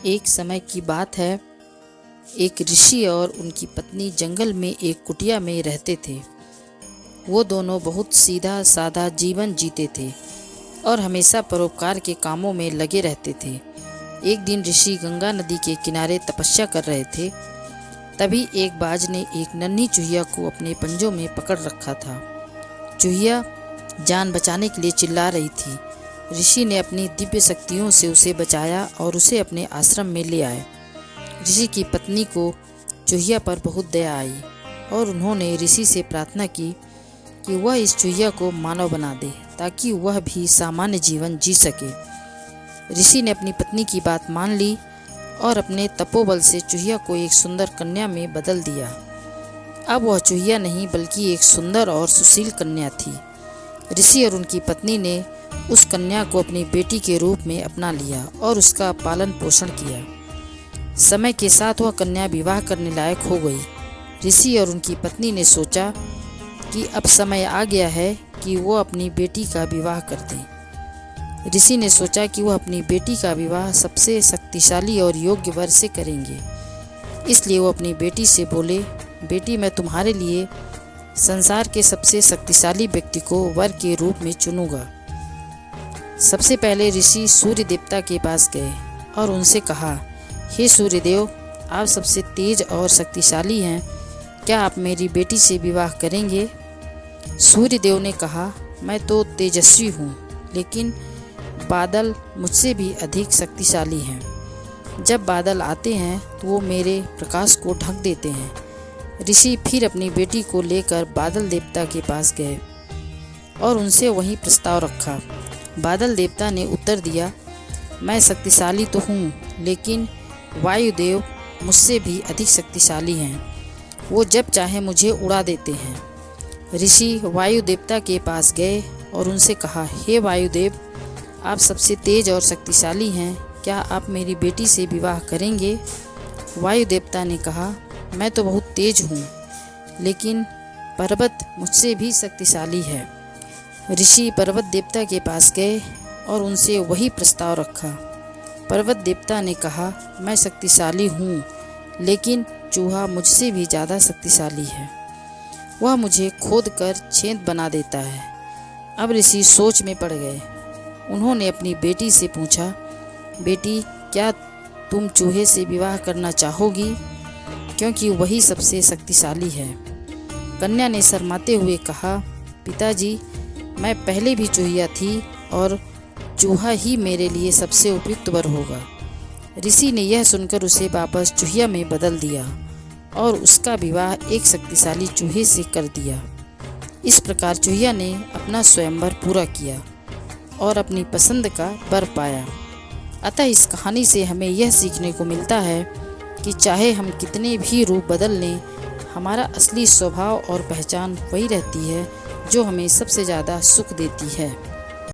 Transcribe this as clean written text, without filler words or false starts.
एक समय की बात है, एक ऋषि और उनकी पत्नी जंगल में एक कुटिया में रहते थे। वो दोनों बहुत सीधा साधा जीवन जीते थे और हमेशा परोपकार के कामों में लगे रहते थे। एक दिन ऋषि गंगा नदी के किनारे तपस्या कर रहे थे। तभी एक बाज ने एक नन्ही चूहिया को अपने पंजों में पकड़ रखा था। चूहिया जान बचाने के लिए चिल्ला रही थी। ऋषि ने अपनी दिव्य शक्तियों से उसे बचाया और उसे अपने आश्रम में ले आए। ऋषि की पत्नी को चूहिया पर बहुत दया आई और उन्होंने ऋषि से प्रार्थना की कि वह इस चूहिया को मानव बना दे ताकि वह भी सामान्य जीवन जी सके। ऋषि ने अपनी पत्नी की बात मान ली और अपने तपोबल से चूहिया को एक सुंदर कन्या में बदल दिया। अब वह चूहिया नहीं बल्कि एक सुंदर और सुशील कन्या थी। ऋषि और उनकी पत्नी ने उस कन्या को अपनी बेटी के रूप में अपना लिया और उसका पालन पोषण किया। समय के साथ वह कन्या विवाह करने लायक हो गई। ऋषि और उनकी पत्नी ने सोचा कि अब समय आ गया है कि वो अपनी बेटी का विवाह कर दें। ऋषि ने सोचा कि वह अपनी बेटी का विवाह सबसे शक्तिशाली और योग्य वर से करेंगे। इसलिए वो अपनी बेटी से बोले, बेटी मैं तुम्हारे लिए संसार के सबसे शक्तिशाली व्यक्ति को वर के रूप में चुनूंगा। सबसे पहले ऋषि सूर्य देवता के पास गए और उनसे कहा, हे सूर्यदेव, आप सबसे तेज और शक्तिशाली हैं, क्या आप मेरी बेटी से विवाह करेंगे? सूर्यदेव ने कहा, मैं तो तेजस्वी हूँ, लेकिन बादल मुझसे भी अधिक शक्तिशाली हैं। जब बादल आते हैं तो वो मेरे प्रकाश को ढक देते हैं। ऋषि फिर अपनी बेटी को लेकर बादल देवता के पास गए और उनसे वही प्रस्ताव रखा। बादल देवता ने उत्तर दिया, मैं शक्तिशाली तो हूँ, लेकिन वायुदेव मुझसे भी अधिक शक्तिशाली हैं। वो जब चाहे मुझे उड़ा देते हैं। ऋषि वायु देवता के पास गए और उनसे कहा, हे वायुदेव, आप सबसे तेज और शक्तिशाली हैं, क्या आप मेरी बेटी से विवाह करेंगे? वायु देवता ने कहा, मैं तो बहुत तेज हूँ, लेकिन पर्वत मुझसे भी शक्तिशाली है। ऋषि पर्वत देवता के पास गए और उनसे वही प्रस्ताव रखा। पर्वत देवता ने कहा, मैं शक्तिशाली हूँ, लेकिन चूहा मुझसे भी ज़्यादा शक्तिशाली है। वह मुझे खोद कर छेद बना देता है। अब ऋषि सोच में पड़ गए। उन्होंने अपनी बेटी से पूछा, बेटी, क्या तुम चूहे से विवाह करना चाहोगी, क्योंकि वही सबसे शक्तिशाली है? कन्या ने शर्माते हुए कहा, पिताजी, मैं पहले भी चूहिया थी और चूहा ही मेरे लिए सबसे उपयुक्त वर होगा। ऋषि ने यह सुनकर उसे वापस चूहिया में बदल दिया और उसका विवाह एक शक्तिशाली चूहे से कर दिया। इस प्रकार चूहिया ने अपना स्वयंवर पूरा किया और अपनी पसंद का वर पाया। अतः इस कहानी से हमें यह सीखने को मिलता है कि चाहे हम कितने भी रूप बदल लें, हमारा असली स्वभाव और पहचान वही रहती है जो हमें सबसे ज़्यादा सुख देती है।